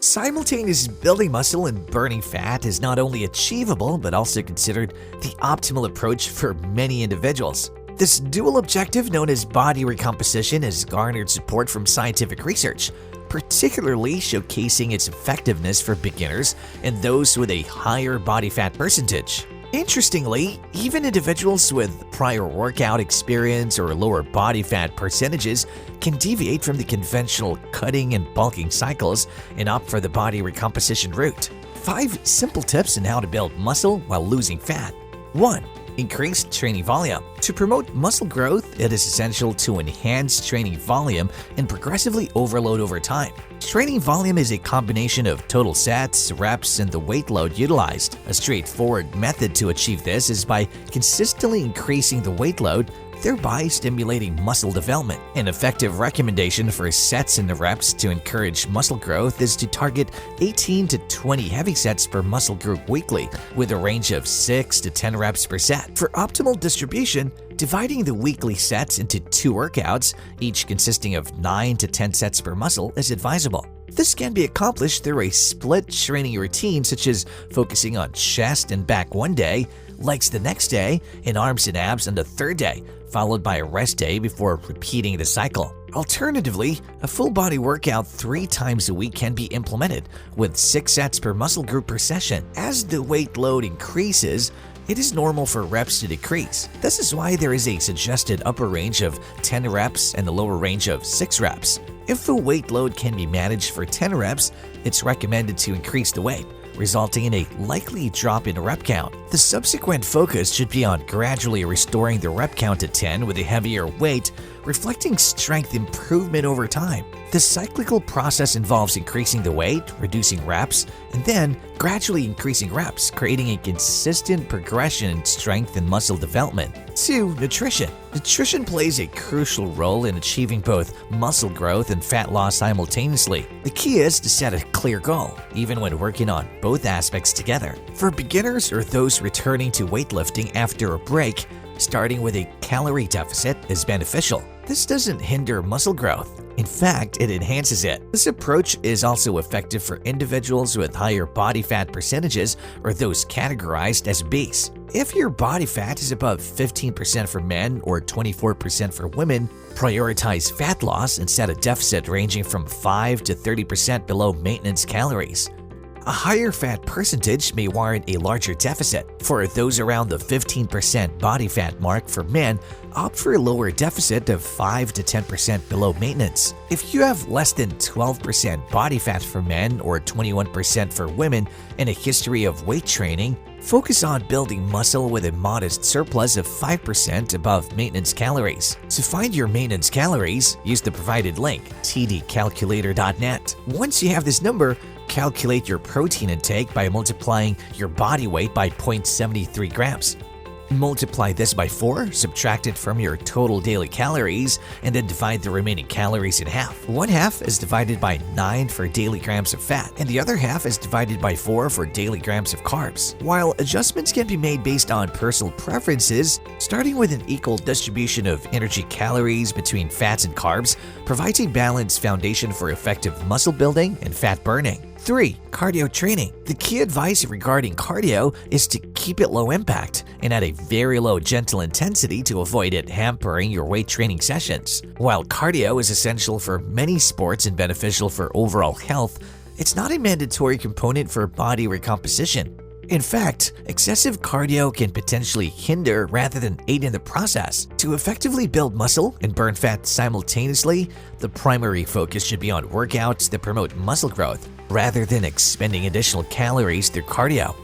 Simultaneous building muscle and burning fat is not only achievable but also considered the optimal approach for many individuals. This dual objective, known as body recomposition, has garnered support from scientific research, particularly showcasing its effectiveness for beginners and those with a higher body fat percentage. Interestingly, even individuals with prior workout experience or lower body fat percentages can deviate from the conventional cutting and bulking cycles and opt for the body recomposition route. 5 simple tips on how to build muscle while losing fat. 1. Increase training volume. To promote muscle growth, it is essential to enhance training volume and progressively overload over time. Training volume is a combination of total sets, reps, and the weight load utilized. A straightforward method to achieve this is by consistently increasing the weight load, thereby stimulating muscle development. An effective recommendation for sets and reps to encourage muscle growth is to target 18 to 20 heavy sets per muscle group weekly, with a range of 6 to 10 reps per set. For optimal distribution, dividing the weekly sets into 2 workouts, each consisting of 9 to 10 sets per muscle, is advisable. This can be accomplished through a split training routine, such as focusing on chest and back one day, legs the next day, and arms and abs on the third day, followed by a rest day before repeating the cycle. Alternatively, a full body workout 3 times a week can be implemented, with 6 sets per muscle group per session. As the weight load increases, it is normal for reps to decrease. This is why there is a suggested upper range of 10 reps and a lower range of 6 reps. If the weight load can be managed for 10 reps, it's recommended to increase the weight, resulting in a likely drop in rep count. The subsequent focus should be on gradually restoring the rep count to 10 with a heavier weight, reflecting strength improvement over time. The cyclical process involves increasing the weight, reducing reps, and then gradually increasing reps, creating a consistent progression in strength and muscle development. 2. Nutrition. Nutrition plays a crucial role in achieving both muscle growth and fat loss simultaneously. The key is to set a clear goal, even when working on both aspects together. For beginners or those returning to weightlifting after a break, starting with a calorie deficit is beneficial. This doesn't hinder muscle growth. In fact, it enhances it. This approach is also effective for individuals with higher body fat percentages or those categorized as obese. If your body fat is above 15% for men or 24% for women, prioritize fat loss and set a deficit ranging from 5 to 30% below maintenance calories. A higher fat percentage may warrant a larger deficit. For those around the 15% body fat mark for men, opt for a lower deficit of 5 to 10% below maintenance. If you have less than 12% body fat for men or 21% for women and a history of weight training, focus on building muscle with a modest surplus of 5% above maintenance calories. To find your maintenance calories, use the provided link, tdcalculator.net. Once you have this number, calculate your protein intake by multiplying your body weight by 0.73 grams. Multiply this by 4, subtract it from your total daily calories, and then divide the remaining calories in half. One half is divided by 9 for daily grams of fat, and the other half is divided by 4 for daily grams of carbs. While adjustments can be made based on personal preferences, starting with an equal distribution of energy calories between fats and carbs provides a balanced foundation for effective muscle building and fat burning. 3. Cardio training. The key advice regarding cardio is to keep it low impact and at a very low gentle intensity to avoid it hampering your weight training sessions. While cardio is essential for many sports and beneficial for overall health, it's not a mandatory component for body recomposition. In fact, excessive cardio can potentially hinder rather than aid in the process. To effectively build muscle and burn fat simultaneously, the primary focus should be on workouts that promote muscle growth, rather than expending additional calories through cardio.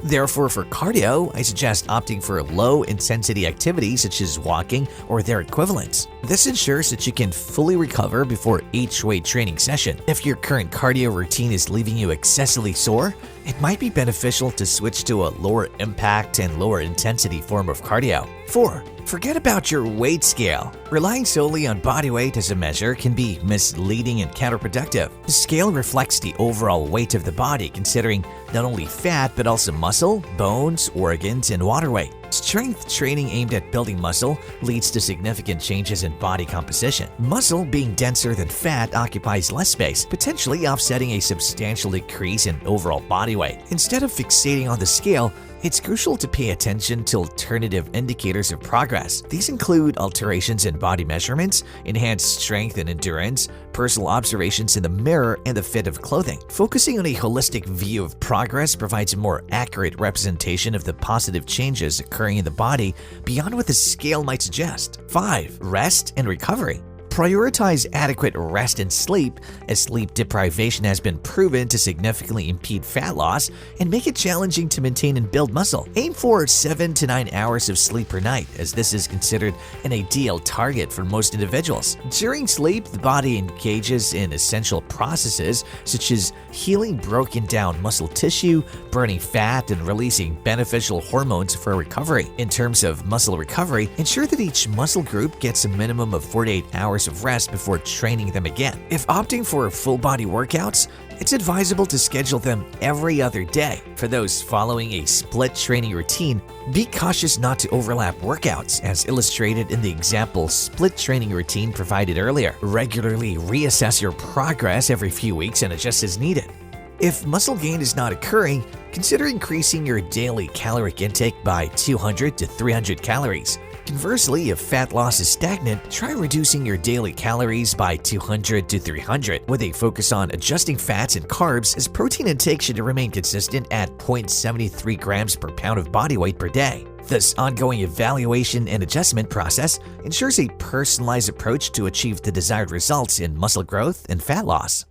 Therefore, for cardio, I suggest opting for low-intensity activities such as walking or their equivalents. This ensures that you can fully recover before each weight training session. If your current cardio routine is leaving you excessively sore, it might be beneficial to switch to a lower impact and lower intensity form of cardio. 4. Forget about your weight scale. Relying solely on body weight as a measure can be misleading and counterproductive. The scale reflects the overall weight of the body, considering not only fat but also muscle, bones, organs, and water weight. Strength training aimed at building muscle leads to significant changes in body composition. Muscle, being denser than fat, occupies less space, potentially offsetting a substantial decrease in overall body weight. Instead of fixating on the scale, it's crucial to pay attention to alternative indicators of progress. These include alterations in body measurements, enhanced strength and endurance, personal observations in the mirror, and the fit of clothing. Focusing on a holistic view of progress provides a more accurate representation of the positive changes occurring in the body beyond what the scale might suggest. 5. Rest and recovery. Prioritize adequate rest and sleep, as sleep deprivation has been proven to significantly impede fat loss and make it challenging to maintain and build muscle. Aim for 7 to 9 hours of sleep per night, as this is considered an ideal target for most individuals. During sleep, the body engages in essential processes such as healing broken down muscle tissue, burning fat, and releasing beneficial hormones for recovery. In terms of muscle recovery, ensure that each muscle group gets a minimum of 48 hours of rest before training them again. If opting for full body workouts, it's advisable to schedule them every other day. For those following a split training routine, be cautious not to overlap workouts, as illustrated in the example split training routine provided earlier. Regularly reassess your progress every few weeks and adjust as needed. If muscle gain is not occurring, consider increasing your daily caloric intake by 200 to 300 calories. Conversely, if fat loss is stagnant, try reducing your daily calories by 200 to 300, with a focus on adjusting fats and carbs, as protein intake should remain consistent at 0.73 grams per pound of body weight per day. This ongoing evaluation and adjustment process ensures a personalized approach to achieve the desired results in muscle growth and fat loss.